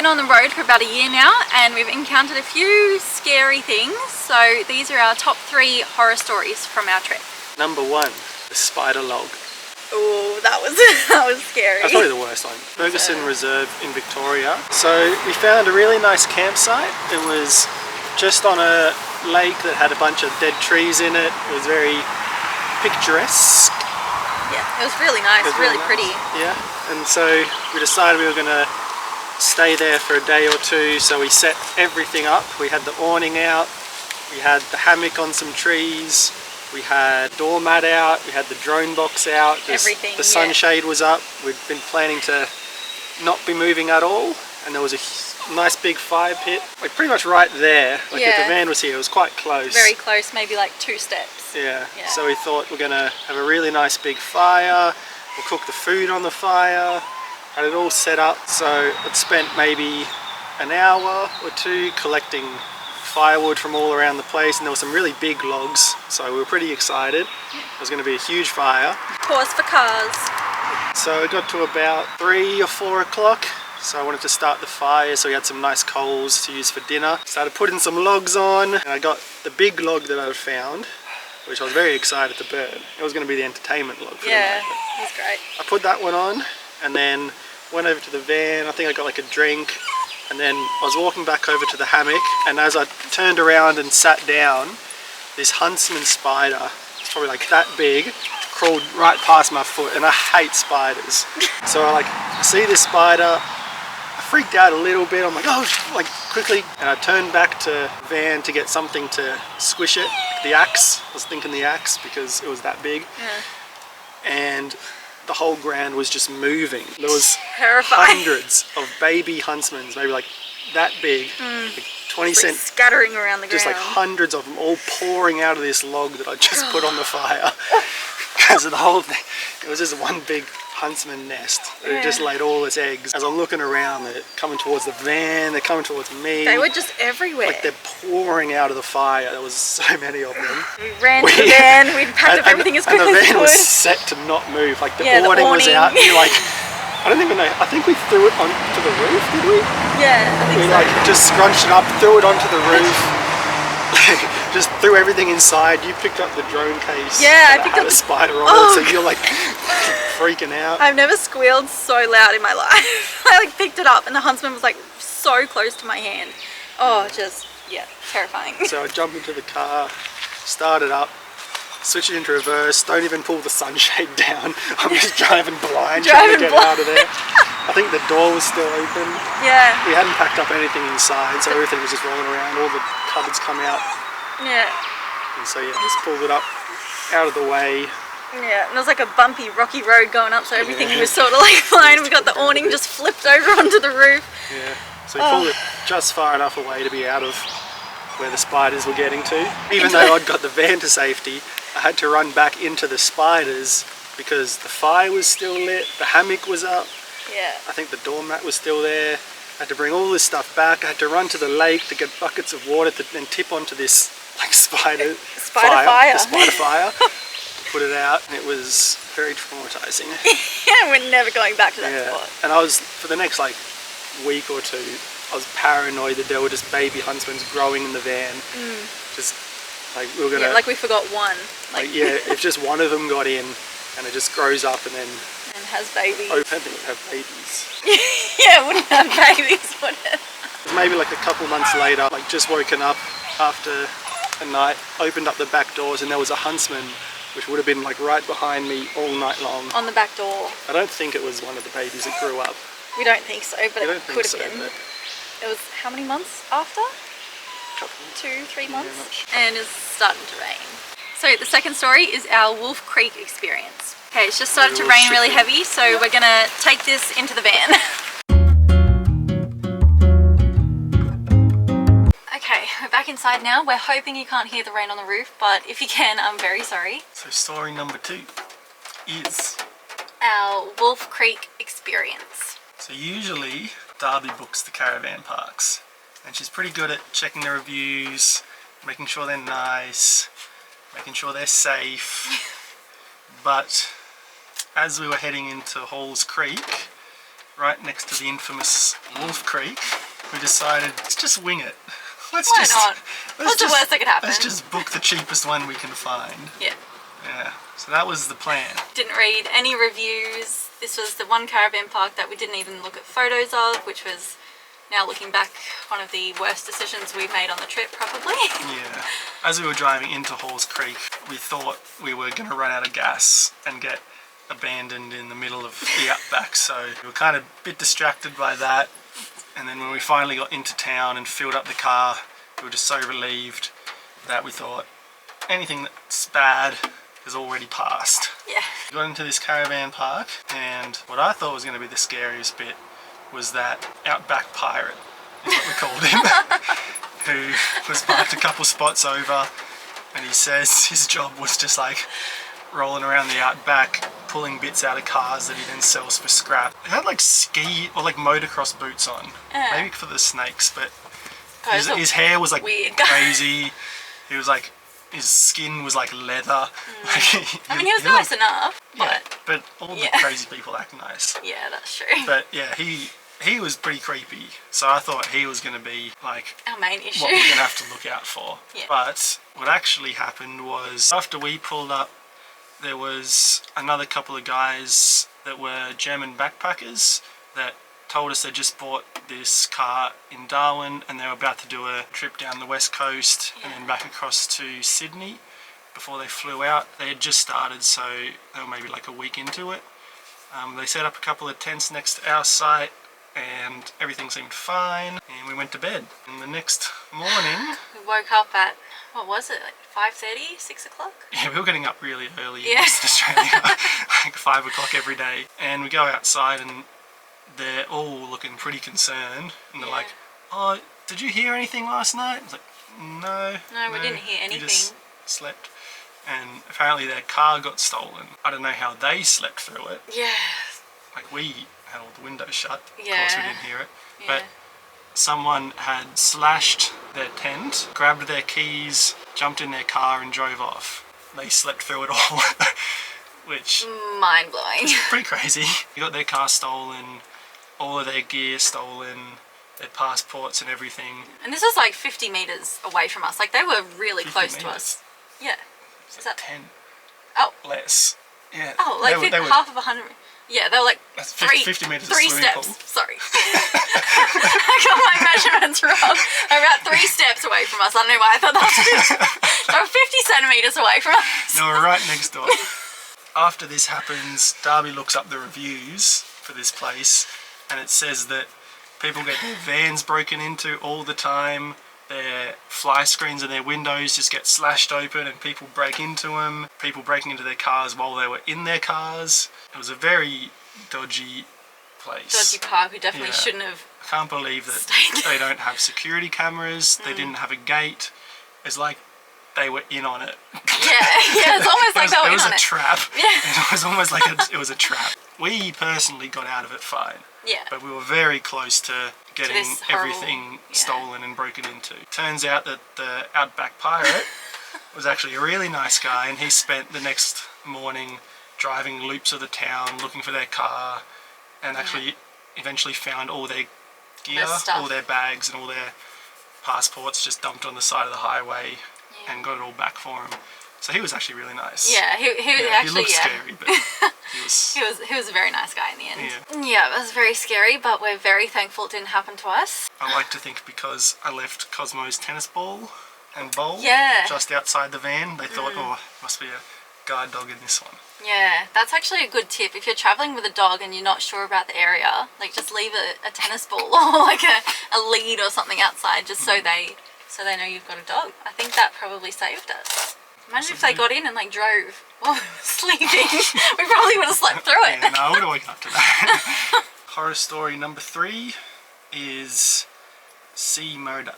been on the road for about a year now and we've encountered a few scary things. So these are our top 3 horror stories from our trip. Number 1, the spider log. Oh, that was scary. That's probably the worst one. Ferguson Reserve in Victoria. So we found a really nice campsite. It was just on a lake that had a bunch of dead trees in it. It was very picturesque. Yeah, it was really nice, really pretty. Yeah, and so we decided we were going to stay there for a day or two. So we set everything up. We had the awning out. We had the hammock on some trees. We had doormat out, we had the drone box out, everything, the sunshade was up. We'd been planning to not be moving at all, and there was a nice big fire pit, like pretty much right there. Like if the van was here, it was quite close. Very close, maybe like 2 steps. Yeah, so we thought we're gonna have a really nice big fire, we'll cook the food on the fire, had it all set up. So it spent maybe an hour or 2 collecting firewood from all around the place, and there were some really big logs, so we were pretty excited. It was going to be a huge fire. Pause for cars. So it got to about 3 or 4 o'clock, so I wanted to start the fire, so we had some nice coals to use for dinner. Started putting some logs on, and I got the big log that I found, which I was very excited to burn. It was going to be the entertainment log for the night. It was great. I put that one on, and then went over to the van. I think I got like a drink. And then I was walking back over to the hammock, and as I turned around and sat down, this huntsman spider, it's probably like that big, crawled right past my foot, and I hate spiders. So I see this spider, I freaked out a little bit, I'm like, oh, like quickly, and I turned back to the van to get something to squish it, the axe. I was thinking the axe because it was that big. And the whole ground was just moving. There was hundreds of baby huntsmen, maybe like that big, like 20 cent, scattering around the ground. Just like hundreds of them all pouring out of this log that I just put on the fire. Because of the whole thing, it was just one big huntsman nest. It just laid all its eggs. As I'm looking around, they're coming towards the van, they're coming towards me. They were just everywhere. Like they're pouring out of the fire. There was so many of them. We ran to the van, we packed up everything as quickly as we could. And the van was set to not move. Like the awning was out, and you're like, I don't even know, I think we threw it onto the roof, did we? Yeah, I think we like just scrunched it up, threw it onto the roof. Just threw everything inside. You picked up the drone case. Yeah, I picked up a spider on it, so you're like freaking out. I've never squealed so loud in my life. I like picked it up and the huntsman was like so close to my hand. Oh, just, yeah, terrifying. So I jumped into the car, started up, switch it into reverse, don't even pull the sunshade down. I'm just driving blind, trying to get out of there. I think the door was still open. Yeah. We hadn't packed up anything inside, so everything was just rolling around. All the cupboards come out. Yeah. And so yeah, just pulled it up out of the way. Yeah, and it was like a bumpy, rocky road going up, so everything was sort of like flying. We got the awning just flipped over onto the roof. Yeah, so we pulled it just far enough away to be out of where the spiders were getting to. Even though I'd got the van to safety, I had to run back into the spiders because the fire was still lit, the hammock was up. Yeah. I think the doormat was still there. I had to bring all this stuff back. I had to run to the lake to get buckets of water to then tip onto this like spider fire. The spider fire. Put it out, and it was very traumatizing. Yeah, we're never going back to that spot. And I was, for the next like week or 2, I was paranoid that there were just baby huntsmen growing in the van. Just like we were gonna. Yeah, like we forgot one. Like yeah, if just one of them got in, and it just grows up and then. And has babies. I hope it would have babies. Yeah, it wouldn't have babies, would it? Maybe like a couple months later, like just woken up after a night, opened up the back doors, and there was a huntsman, which would have been like right behind me all night long. On the back door. I don't think it was one of the babies that grew up. We don't think so, but it could have been. It was how many months after? 2, 3 months. Yeah, and it's starting to rain. So the second story is our Wolf Creek experience. Okay, it's just started to rain really heavy, so we're gonna take this into the van. Okay, we're back inside now. We're hoping you can't hear the rain on the roof, but if you can, I'm very sorry. So story number 2 is our Wolf Creek experience. So usually Darby books the caravan parks, and she's pretty good at checking the reviews, making sure they're nice, making sure they're safe. But as we were heading into Halls Creek, right next to the infamous Wolf Creek, we decided, let's just wing it. Why not? What's the worst that could happen? Let's just book the cheapest one we can find. Yeah. Yeah, so that was the plan. Didn't read any reviews. This was the one caravan park that we didn't even look at photos of, which was, now looking back, one of the worst decisions we've made on the trip, probably. Yeah. As we were driving into Halls Creek, we thought we were going to run out of gas and get abandoned in the middle of the outback, so we were kind of a bit distracted by that. And then when we finally got into town and filled up the car, we were just so relieved that we thought anything that's bad has already passed. Yeah. We got into this caravan park, and what I thought was going to be the scariest bit was that outback pirate, is what we called him, who was parked a couple spots over, and he says his job was just like rolling around the outback, pulling bits out of cars that he then sells for scrap. He had like ski or like motocross boots on, maybe for the snakes, but his hair was like weird crazy. He was like, his skin was like leather. Like, I mean, he was nice enough. Yeah, but all the crazy people act nice. Yeah, that's true. But yeah, he was pretty creepy, so I thought he was going to be like our main issue, what we're going to have to look out for. Yeah. But what actually happened was, after we pulled up, there was another couple of guys that were German backpackers that told us they just bought this car in Darwin and they were about to do a trip down the west coast and then back across to Sydney before they flew out. They had just started, so they were maybe like a week into it. They set up a couple of tents next to our site and everything seemed fine, and we went to bed. And the next morning we woke up at, what was it, like 5:30, 6 o'clock? Yeah, we were getting up really early in Western Australia, like 5 o'clock every day. And we go outside and they're all looking pretty concerned. And they're like, oh, did you hear anything last night? It's like, no, we didn't hear anything. We just slept. And apparently their car got stolen. I don't know how they slept through it. Yeah. Like, we had all the windows shut. Yeah. Of course we didn't hear it. But someone had slashed their tent, grabbed their keys, jumped in their car and drove off. They slept through it all, which... mind-blowing. Pretty crazy. They got their car stolen, all of their gear stolen, their passports and everything. And this was like 50 metres away from us. Like, they were really close to us. Yeah. Is that 10? Oh. Less. Yeah. Oh, like they were, half of 100... Yeah, they were like 50 metres three steps. Sorry. I got my measurements wrong. They were about 3 steps away from us. I don't know why I thought that was they were 50 centimetres away from us. No, we're right next door. After this happens, Darby looks up the reviews for this place, and it says that people get their vans broken into all the time. Their fly screens and their windows just get slashed open and people break into them. People breaking into their cars while they were in their cars. It was a very dodgy place. Dodgy park, we definitely shouldn't have. I can't believe that they don't have security cameras, they didn't have a gate. It's like they were in on it. Yeah, it's almost like they were in on it. It was a trap. Yeah. It was almost like it was a trap. We personally got out of it fine. Yeah. But we were very close to getting everything stolen and broken into. Turns out that the outback pirate was actually a really nice guy, and he spent the next morning driving loops of the town looking for their car, and actually eventually found all their gear, all their bags and all their passports just dumped on the side of the highway and got it all back for him. So he was actually really nice. Yeah, he actually, he looked scary, but he was a very nice guy in the end. Yeah, it was very scary, but we're very thankful it didn't happen to us. I like to think because I left Cosmo's tennis ball and bowl just outside the van, they thought, oh, must be a guard dog in this one. Yeah, that's actually a good tip. If you're traveling with a dog and you're not sure about the area, like just leave a tennis ball or like a lead or something outside, just so they know you've got a dog. I think that probably saved us. Imagine if they got in and like drove while we were sleeping. We probably would have slept through it. Yeah, no, I would have woken up to that. Horror story number 3 is sea murder.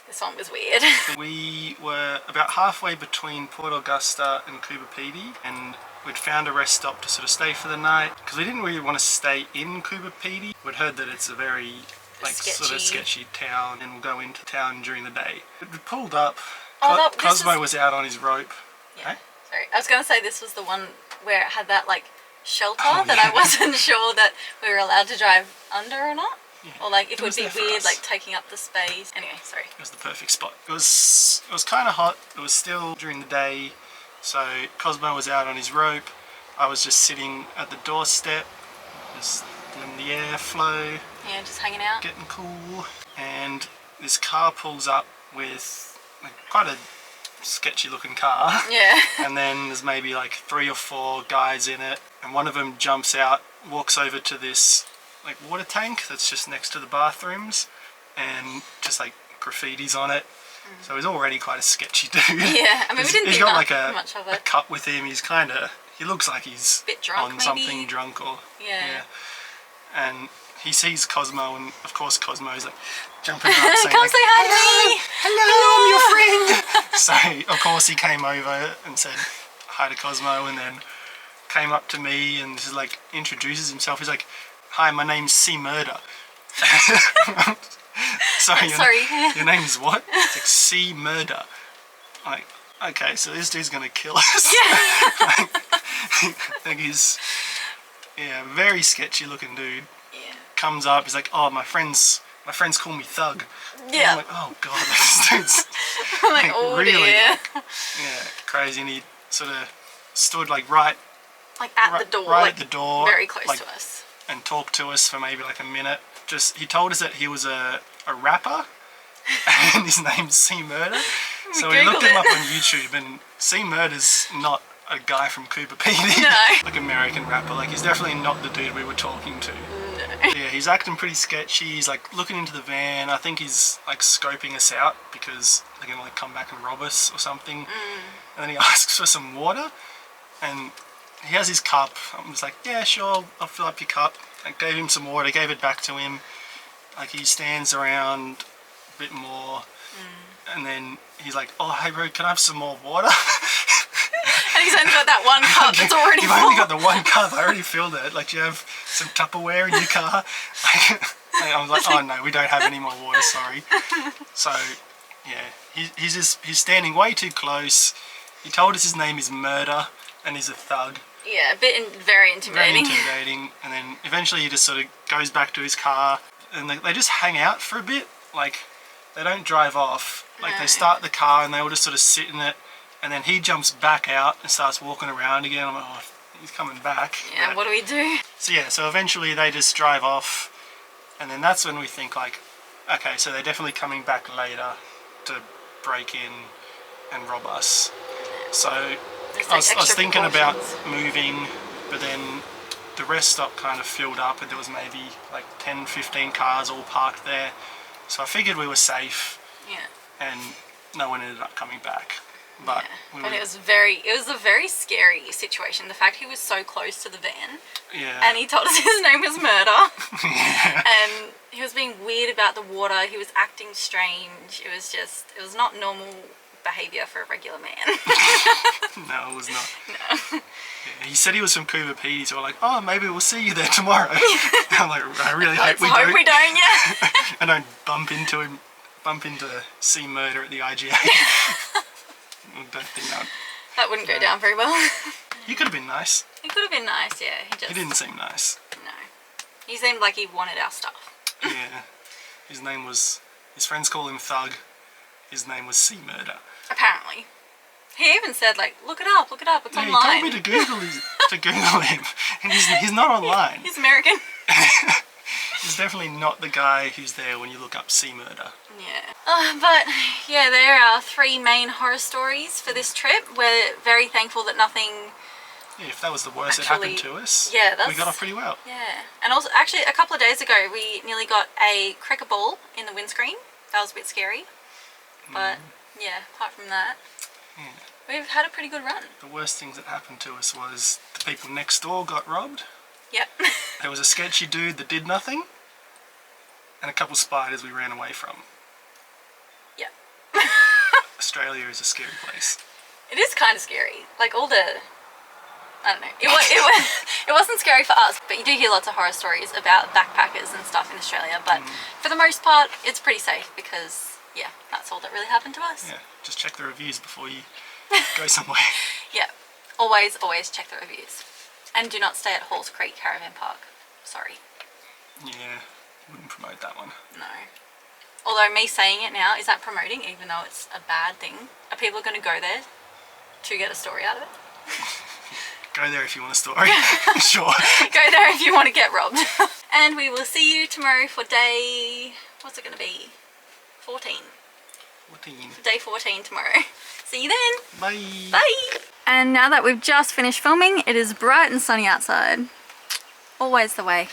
This one was weird. We were about halfway between Port Augusta and Coober Pedy, and we'd found a rest stop to sort of stay for the night because we didn't really want to stay in Coober Pedy. We'd heard that it's a very sort of sketchy town, and we'll go into town during the day. We pulled up. Cosmo was out on his rope. Yeah. Sorry, I was going to say this was the one where it had that like shelter that I wasn't sure that we were allowed to drive under or not. Yeah. Or like it would be weird like taking up the space. Anyway, sorry. It was the perfect spot. It was kind of hot. It was still during the day. So Cosmo was out on his rope. I was just sitting at the doorstep, just letting the air flow. Yeah, just hanging out. Getting cool. And this car pulls up with like, quite a sketchy looking car. Yeah. And then there's maybe like 3 or 4 guys in it. And one of them jumps out, walks over to this like water tank that's just next to the bathrooms. And just like graffitis on it. So he's already quite a sketcy dude. Yeah, I mean, we didn't think got like much of it. a cup with him. He's kind of, he looks like he's a bit drunk, on maybe. something drunk or yeah. And he sees Cosmo, and of course Cosmo's like jumping up, saying come like, say hi to me. Hello, I'm your friend. So of course he came over and said hi to Cosmo, and then came up to me and just like introduces himself. He's like, "Hi, my name's C Murder." Sorry, your name's what? It's like C Murder. I'm like, okay, so this dude's gonna kill us. Yeah. like he's, very sketchy looking dude. Yeah. Comes up, he's like, oh, my friends call me Thug. Yeah. And I'm like, oh god, this dude's I'm like, oh really, dear. crazy. And he sort of stood like right at the door, right at the door, very close to us, and talked to us for maybe like a minute. He told us that he was a rapper and his name's C Murder. So we looked him up on YouTube, and C Murder's not a guy from Cooper PD. No. Like American rapper. Like he's definitely not the dude we were talking to. No. Yeah, he's acting pretty sketchy. He's like looking into the van. I think he's like scoping us out because they're gonna like come back and rob us or something. And then he asks for some water, and he has his cup. I'm just like, yeah, sure, I'll fill up your cup. I gave him some water, gave it back to him. Like he stands around a bit more, and then he's like, oh, hey bro, can I have some more water? And he's only got that one cup that's already full. You've only got the one cup, I already filled it. Like, do you have some Tupperware in your car? I was like, oh no, we don't have any more water, sorry. So, yeah, he's standing way too close. He told us his name is Murder, and he's a thug. Yeah, very intimidating. Very intimidating. And then eventually he just sort of goes back to his car, and they just hang out for a bit. Like, they don't drive off. Like, they start the car and they all just sort of sit in it, and then he jumps back out and starts walking around again. I'm like, oh, he's coming back. Yeah, what do we do? So yeah, so eventually they just drive off, and then that's when we think like, okay, so they're definitely coming back later to break in and rob us. So I was thinking about moving, but then the rest stop kind of filled up, and there was maybe like 10-15 cars all parked there. So I figured we were safe. Yeah. And no one ended up coming back. But, it was a very scary situation. The fact he was so close to the van. Yeah. And he told us his name was Murder. Yeah. And he was being weird about the water. He was acting strange. It was not normal behaviour for a regular man. No, it was not. No. Yeah, he said he was from Cooper PD, so we're like, oh, maybe we'll see you there tomorrow. I'm like, I really hope we don't. We don't, yeah. I don't bump into C Murder at the IGA. I don't think that wouldn't go down very well. He could have been nice. He could have been nice, yeah. He didn't seem nice. No. He seemed like he wanted our stuff. Yeah. His friends call him Thug. His name was C Murder. Apparently. He even said, like, look it up, it's online. He told me to Google him. And he's not online. He's American. He's definitely not the guy who's there when you look up C Murder. Yeah. But, yeah, there are our 3 main horror stories for this trip. We're very thankful that nothing... Yeah, if that was the worst that happened to us, we got off pretty well. Yeah. And also, actually, a couple of days ago, we nearly got a cricket ball in the windscreen. That was a bit scary. But, yeah, apart from that, we've had a pretty good run. The worst things that happened to us was the people next door got robbed. Yep. There was a sketchy dude that did nothing, and a couple spiders we ran away from. Yep. Australia is a scary place. It is kind of scary. Like all the... I don't know. It wasn't scary for us, but you do hear lots of horror stories about backpackers and stuff in Australia. But for the most part, it's pretty safe because, yeah, that's all that really happened to us. Yeah, just check the reviews before you go somewhere. Yeah, always check the reviews. And do not stay at Halls Creek Caravan Park. Sorry. Yeah, wouldn't promote that one. No. Although me saying it now, is that promoting even though it's a bad thing? Are people going to go there to get a story out of it? Go there if you want a story. Sure. Go there if you want to get robbed. And we will see you tomorrow for day... what's it going to be? 14. 14. Day 14 tomorrow. See you then. Bye. Bye. And now that we've just finished filming, it is bright and sunny outside. Always the way.